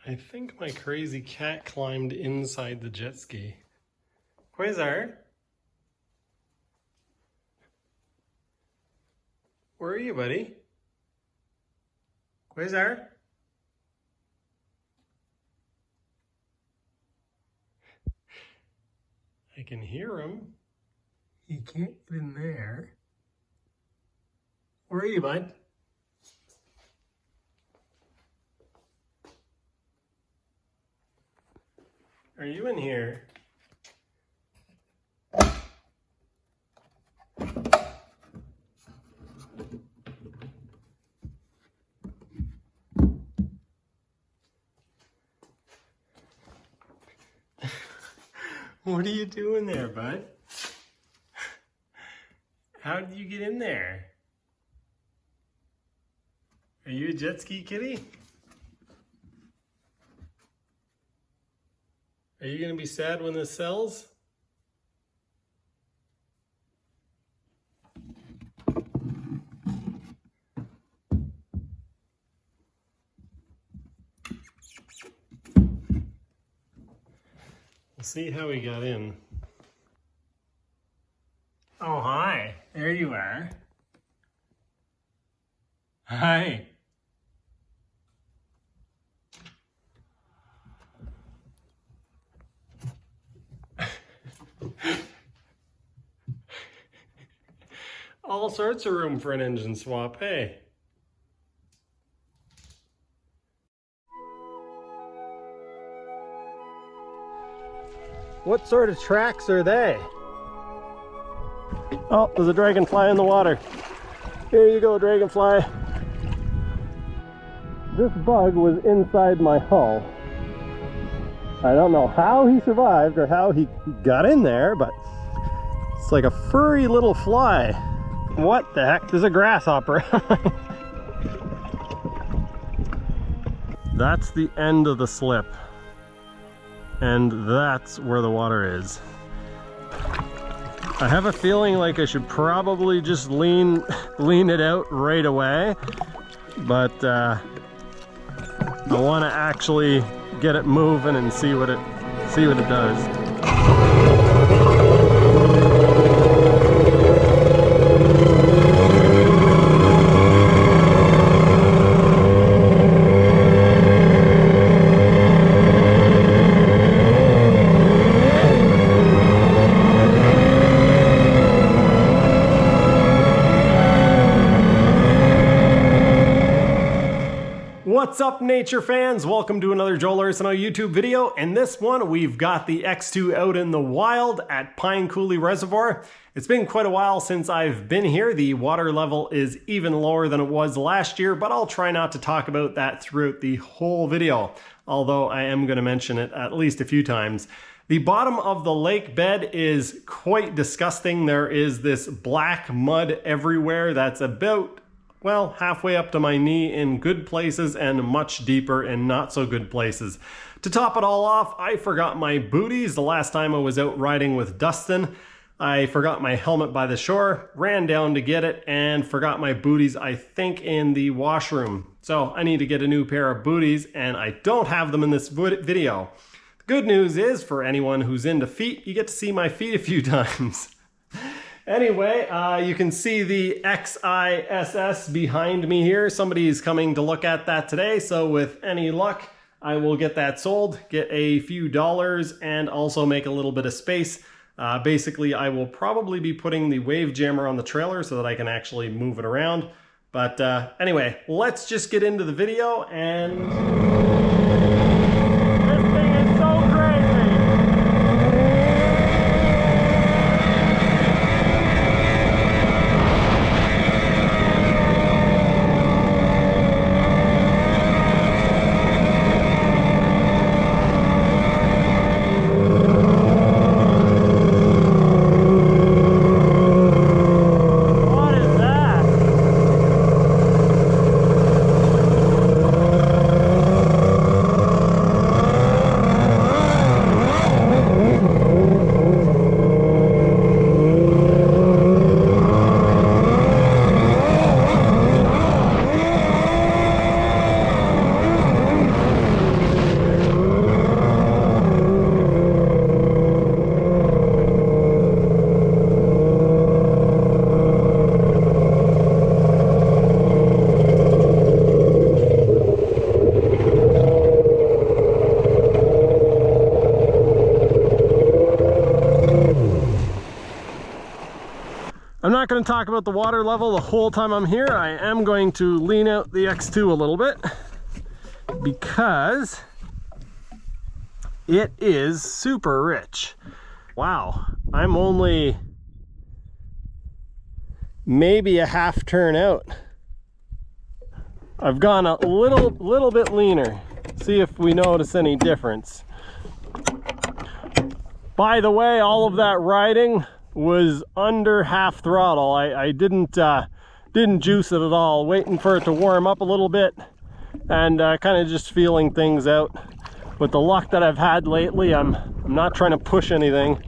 I think my crazy cat climbed inside the jet ski. Quasar? Where are you, buddy? Quasar? I can hear him. He can't get in there. Where are you, bud? Are you in here? What are you doing there, bud? How did you get in there? Are you a jet ski kitty? Are you going to be sad when this sells? We'll see how he got in. Oh, hi. There you are. Hi. All sorts of room for an engine swap, hey? What sort of tracks are they? Oh, there's a dragonfly in the water. Here you go, dragonfly. This bug was inside my hull. I don't know how he survived or how he got in there, but it's like a furry little fly. What the heck? There's a grasshopper. That's the end of the slip. And that's where the water is. I have a feeling like I should probably just lean it out right away, but I want to actually get it moving and see what it does. What's up, nature fans? Welcome to another Joel Arsenault YouTube video. In this one, we've got the X2 out in the wild at Coulee Reservoir. It's been quite a while since I've been here. The water level is even lower than it was last year, but I'll try not to talk about that throughout the whole video, although I am going to mention it at least a few times. The bottom of the lake bed is quite disgusting. There is this black mud everywhere that's about, well, halfway up to my knee in good places and much deeper in not so good places. To top it all off, I forgot my booties the last time I was out riding with Dustin. I forgot my helmet by the shore, ran down to get it, and forgot my booties, I think, in the washroom. So I need to get a new pair of booties, and I don't have them in this video. The good news is, for anyone who's into feet, you get to see my feet a few times. Anyway, you can see the XISS behind me here. Somebody's coming to look at that today, so with any luck, I will get that sold, get a few dollars, and also make a little bit of space. Basically, I will probably be putting the wave jammer on the trailer so that I can actually move it around. But anyway, let's just get into the video and... going to talk about the water level the whole time I'm here. I am going to lean out the X2 a little bit because it is super rich. Wow, I'm only maybe a half turn out. I've gone a little bit leaner. See if we notice any difference. By the way, all of that riding was under half throttle. I didn't juice it at all, waiting for it to warm up a little bit and kind of just feeling things out. With the luck that I've had lately, I'm not trying to push anything.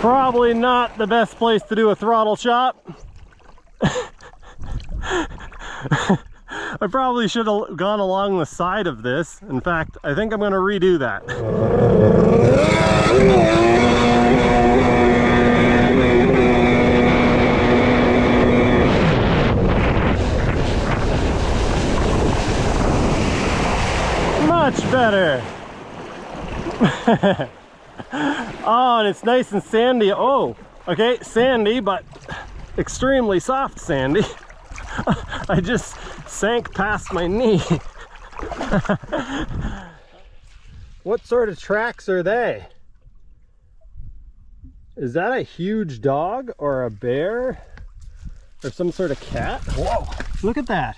Probably not the best place to do a throttle shop. I probably should have gone along the side of this. In fact, I think I'm going to redo that. Much better. Oh, and it's nice and sandy. Oh, okay, sandy, but extremely soft sandy. I just sank past my knee. What sort of tracks are they? Is that a huge dog or a bear or some sort of cat? Whoa, look at that.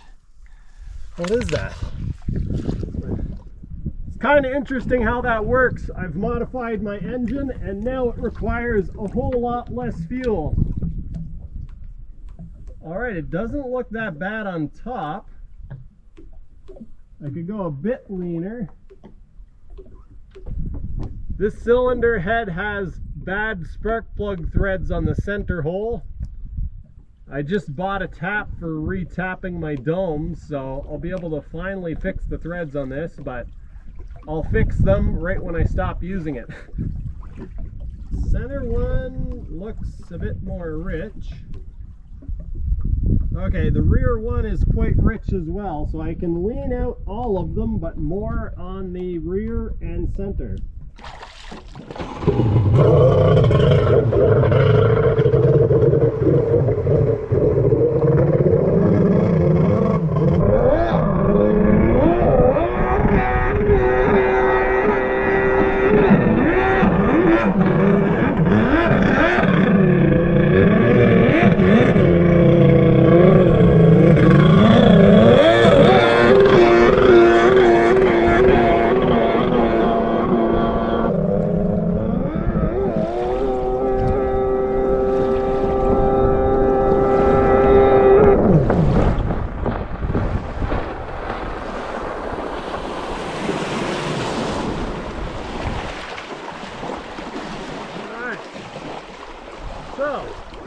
What is that? Kind of interesting how that works. I've modified my engine and now it requires a whole lot less fuel. Alright, it doesn't look that bad on top. I could go a bit leaner. This cylinder head has bad spark plug threads on the center hole. I just bought a tap for re-tapping my dome, so I'll be able to finally fix the threads on this, but I'll fix them right when I stop using it. Center one looks a bit more rich. Okay, the rear one is quite rich as well, so I can lean out all of them, but more on the rear and center.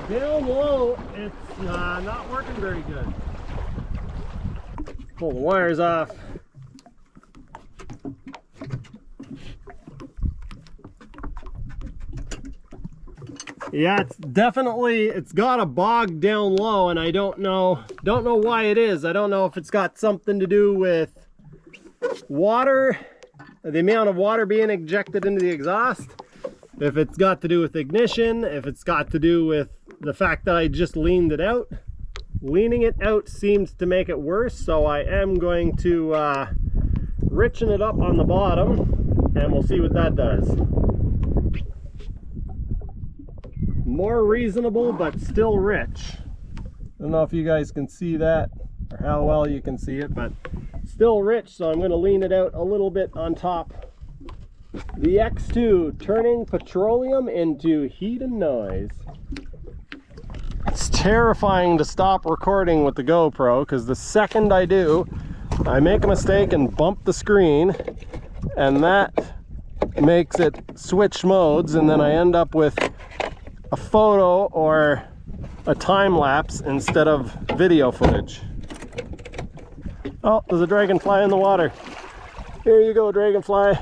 Down low, it's not working very good. Pull the wires off. Yeah, it's got a bog down low, and I don't know why it is. I don't know if it's got something to do with water, the amount of water being ejected into the exhaust, if it's got to do with ignition, if it's got to do with the fact that I just leaned it out. Leaning it out seems to make it worse, so I am going to richen it up on the bottom, and we'll see what that does. More reasonable, but still rich. I don't know if you guys can see that, or how well you can see it, but still rich, so I'm going to lean it out a little bit on top. The X2, turning petroleum into heat and noise. It's terrifying to stop recording with the GoPro, because the second I do, I make a mistake and bump the screen, and that makes it switch modes, and then I end up with a photo or a time lapse instead of video footage. Oh, there's a dragonfly in the water. Here you go, dragonfly.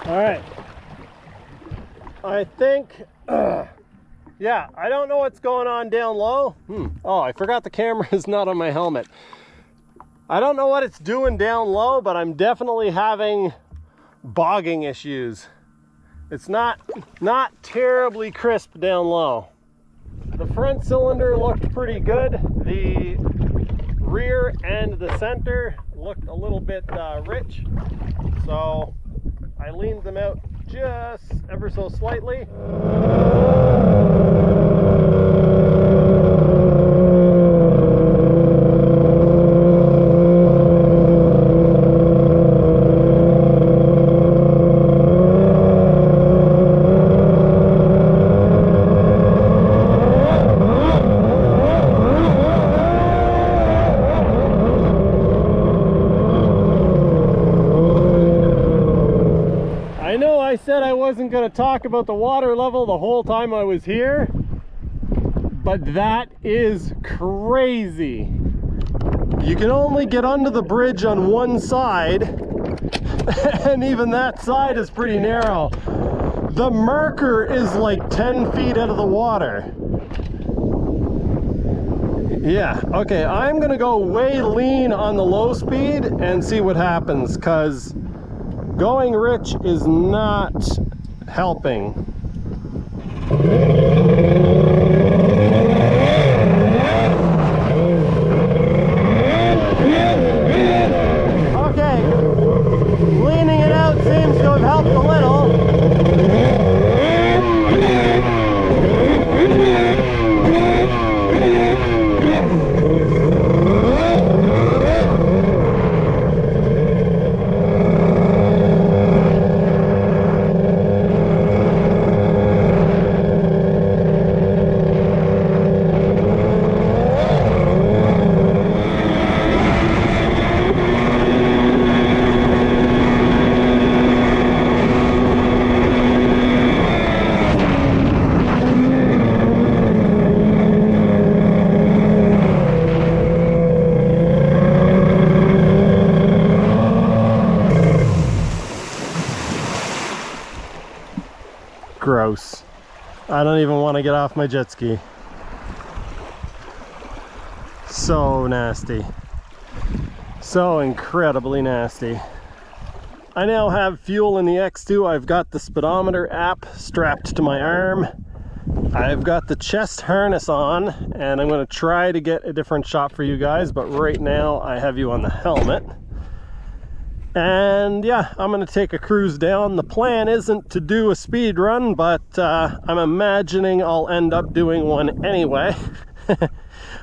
All right, I think yeah, I don't know what's going on down low. Oh, I forgot the camera is not on my helmet. I don't know what it's doing down low, but I'm definitely having bogging issues. It's not terribly crisp down low. The front cylinder looked pretty good. The rear and the center looked a little bit rich, so I leaned them out just ever so slightly. I said I wasn't going to talk about the water level the whole time I was here, but that is crazy. You can only get under the bridge on one side, and even that side is pretty narrow. The marker is like 10 feet out of the water. Yeah, okay, I'm gonna go way lean on the low speed and see what happens, because going rich is not helping. Okay, leaning it out seems gross. I don't even want to get off my jet ski. So nasty. So incredibly nasty. I now have fuel in the X2. I've got the speedometer app strapped to my arm. I've got the chest harness on, and I'm going to try to get a different shot for you guys, but right now I have you on the helmet. And yeah, I'm going to take a cruise down. The plan isn't to do a speed run, but I'm imagining I'll end up doing one anyway.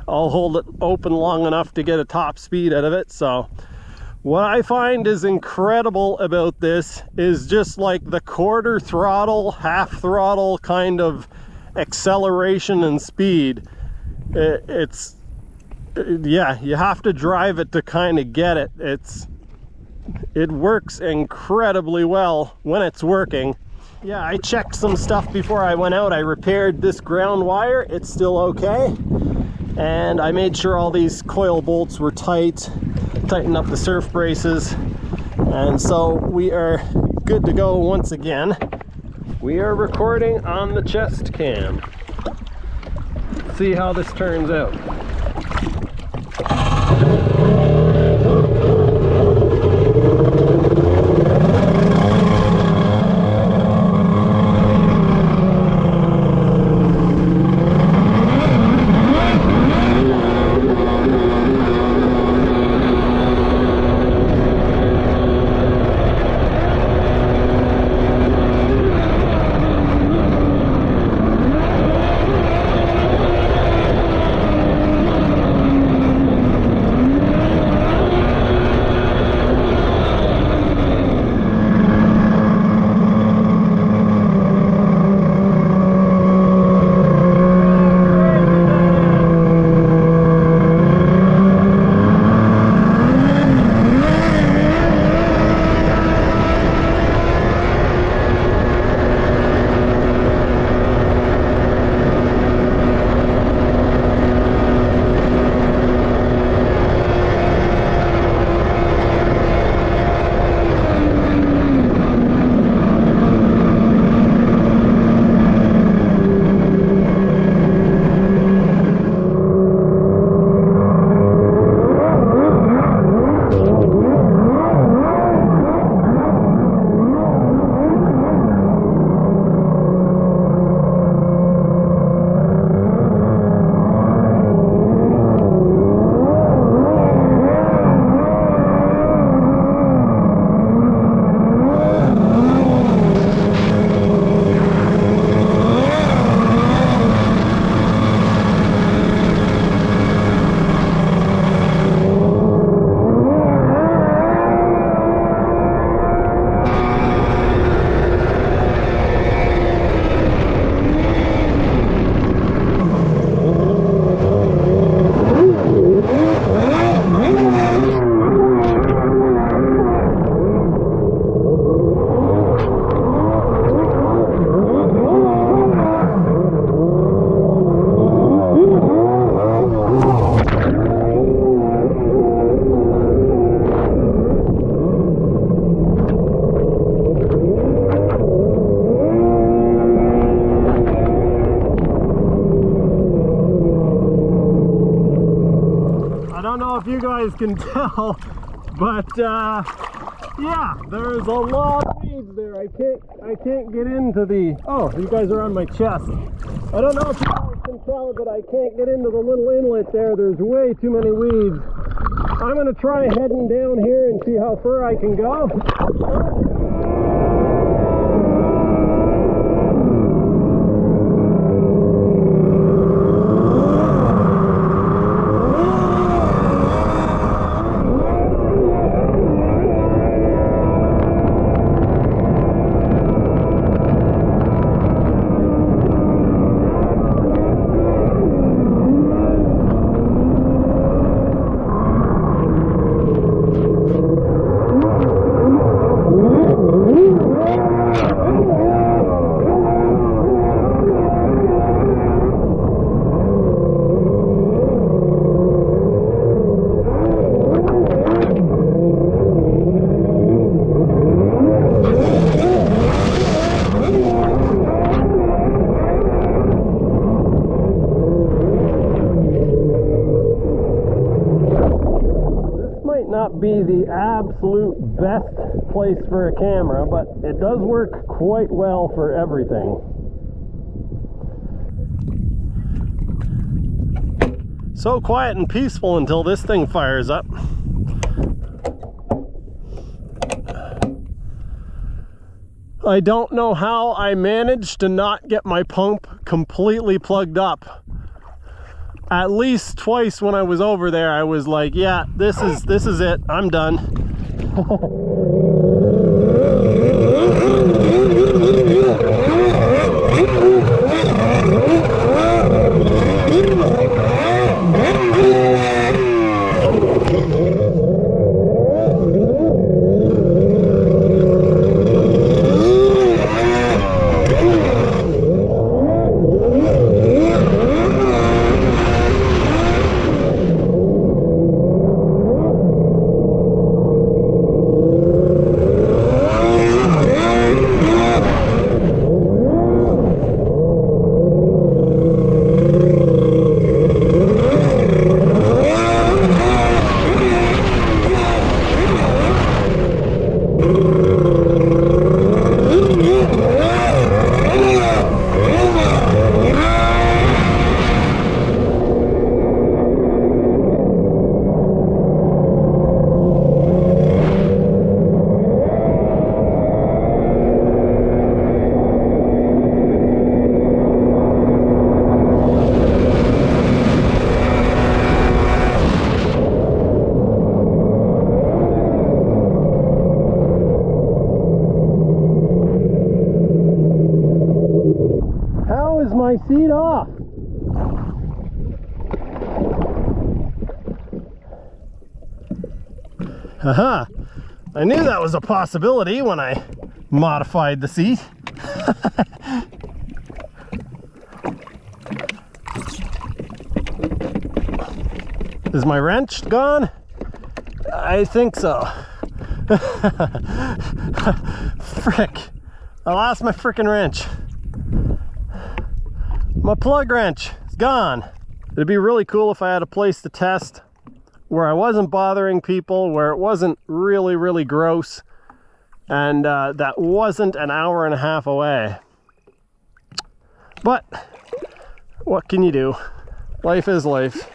I'll hold it open long enough to get a top speed out of it. So what I find is incredible about this is just like the quarter throttle, half throttle kind of acceleration and speed. Yeah, you have to drive it to kind of get it. It works incredibly well when it's working. Yeah, I checked some stuff before I went out. I repaired this ground wire. It's still okay. And I made sure all these coil bolts were tight, tightened up the surf braces. And so we are good to go once again. We are recording on the chest cam. Let's see how this turns out. If you guys can tell, but yeah, there's a lot of weeds there. I can't get into the, oh, you guys are on my chest. I don't know if you guys can tell, but I can't get into the little inlet there. There's way too many weeds. I'm gonna try heading down here and see how far I can go. not be the absolute best place for a camera, but it does work quite well for everything. So quiet and peaceful until this thing fires up. I don't know how I managed to not get my pump completely plugged up. At least twice when I was over there, I was like, yeah, this is it, I'm done. My seat off. Haha, I knew that was a possibility when I modified the seat. Is my wrench gone? I think so. Frick, I lost my frickin' wrench. My plug wrench is gone. It'd be really cool if I had a place to test where I wasn't bothering people, where it wasn't really gross, and that wasn't an hour and a half away. But what can you do? Life is life.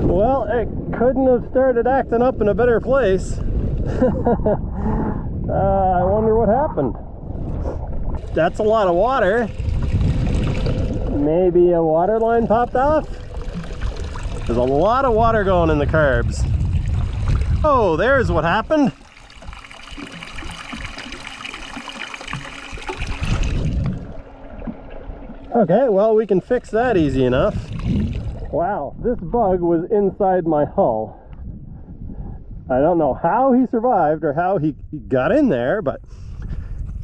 Well, it couldn't have started acting up in a better place. I wonder what happened. That's a lot of water. Maybe a water line popped off? There's a lot of water going in the carbs. Oh, there's what happened. Okay, well, we can fix that easy enough. Wow, this bug was inside my hull. I don't know how he survived or how he got in there, but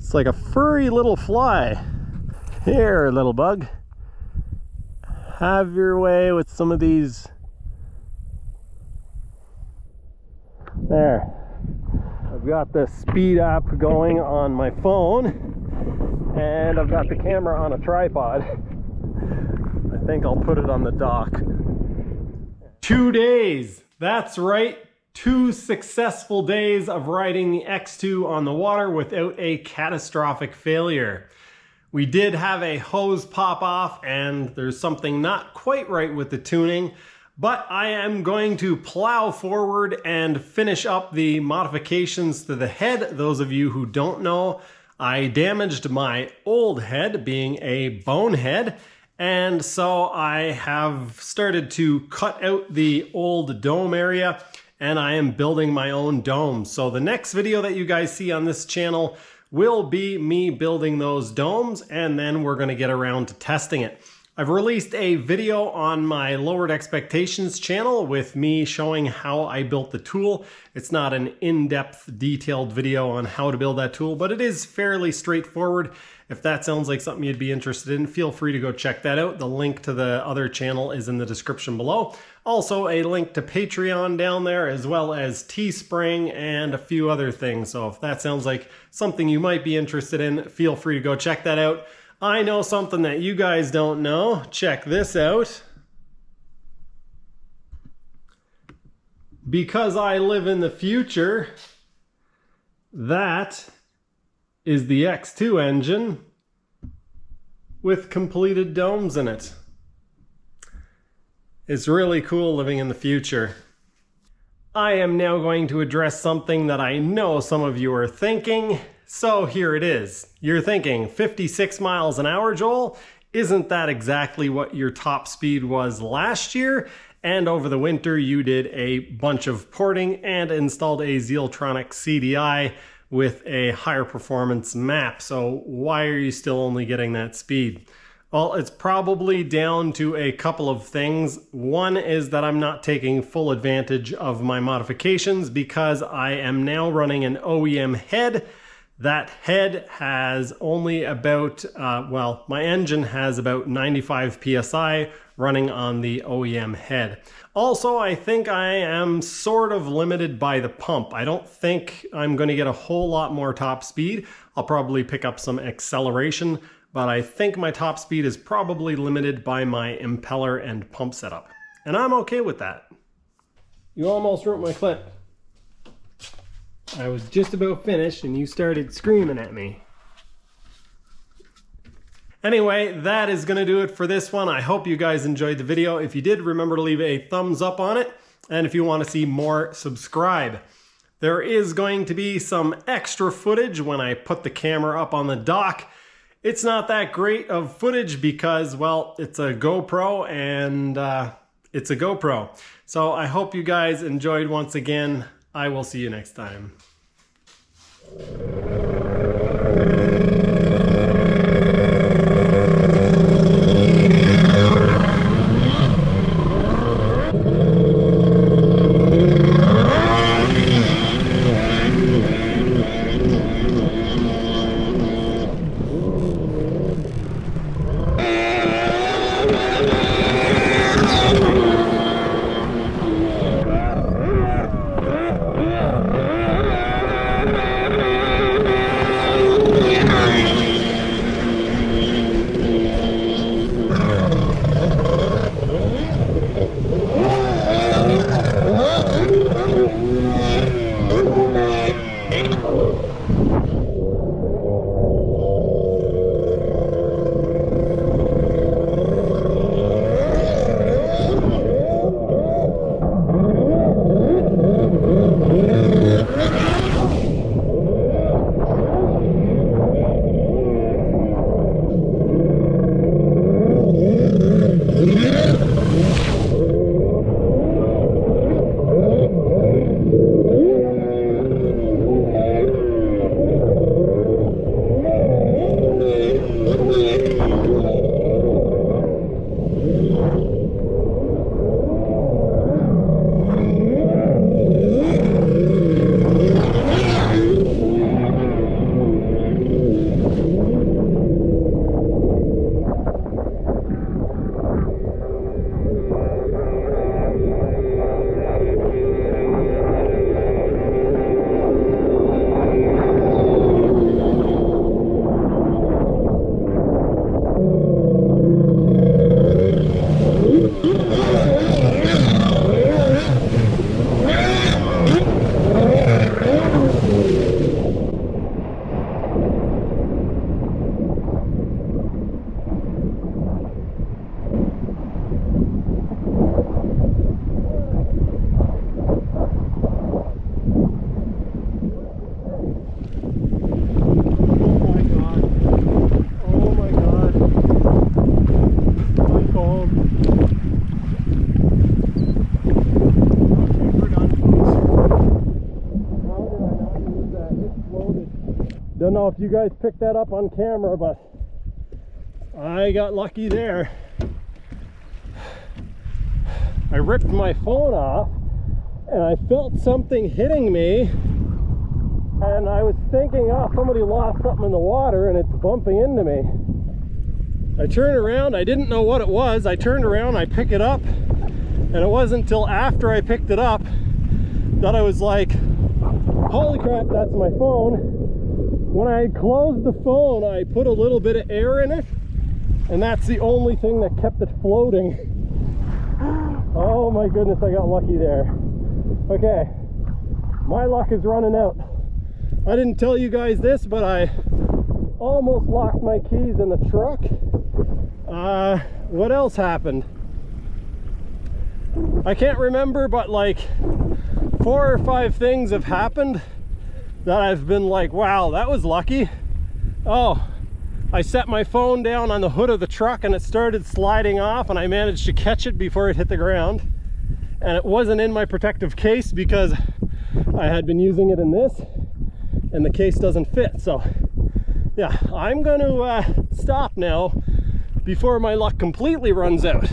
It's like a furry little fly. Here, little bug. Have your way with some of these. There. I've got the speed app going on my phone, and I've got the camera on a tripod. I think I'll put it on the dock. 2 days. That's right. 2 successful days of riding the X2 on the water without a catastrophic failure. We did have a hose pop off, and there's something not quite right with the tuning, but I am going to plow forward and finish up the modifications to the head. Those of you who don't know, I damaged my old head, being a bone head, and so I have started to cut out the old dome area, and I am building my own dome. So the next video that you guys see on this channel will be me building those domes, and then we're gonna get around to testing it. I've released a video on my Lowered Expectations channel with me showing how I built the tool. It's not an in-depth detailed video on how to build that tool, but it is fairly straightforward. If that sounds like something you'd be interested in, feel free to go check that out. The link to the other channel is in the description below. Also a link to Patreon down there, as well as Teespring and a few other things. So if that sounds like something you might be interested in, feel free to go check that out. I know something that you guys don't know. Check this out. Because I live in the future, that is the X2 engine with completed domes in it. It's really cool living in the future. I am now going to address something that I know some of you are thinking. So here it is. You're thinking 56 miles an hour, Joel? Isn't that exactly what your top speed was last year? And over the winter you did a bunch of porting and installed a Zealtronic CDI with a higher performance map. So why are you still only getting that speed? Well, it's probably down to a couple of things. One is that I'm not taking full advantage of my modifications because I am now running an OEM head. That head has only about, well, my engine has about 95 PSI running on the OEM head. Also, I think I am sort of limited by the pump. I don't think I'm going to get a whole lot more top speed. I'll probably pick up some acceleration, but I think my top speed is probably limited by my impeller and pump setup. And I'm okay with that. You almost ruined my clip. I was just about finished and you started screaming at me. Anyway, that is going to do it for this one. I hope you guys enjoyed the video. If you did, remember to leave a thumbs up on it. And if you want to see more, subscribe. There is going to be some extra footage when I put the camera up on the dock. It's not that great of footage because, well, it's a GoPro and it's a GoPro. So I hope you guys enjoyed once again. I will see you next time. Don't know if you guys picked that up on camera, but I got lucky there. I ripped my phone off and I felt something hitting me, and I was thinking, oh, somebody lost something in the water and it's bumping into me. I turned around, I didn't know what it was. I turned around, I pick it up, and it wasn't until after I picked it up that I was like, holy crap, that's my phone. When I closed the phone, I put a little bit of air in it, and that's the only thing that kept it floating. Oh my goodness, I got lucky there. Okay, my luck is running out. I didn't tell you guys this, but I almost locked my keys in the truck. What else happened? I can't remember, but like 4 or 5 things have happened that I've been like, wow, that was lucky. Oh, I set my phone down on the hood of the truck and it started sliding off, and I managed to catch it before it hit the ground. And it wasn't in my protective case because I had been using it in this, and the case doesn't fit. So yeah, I'm going to stop now before my luck completely runs out.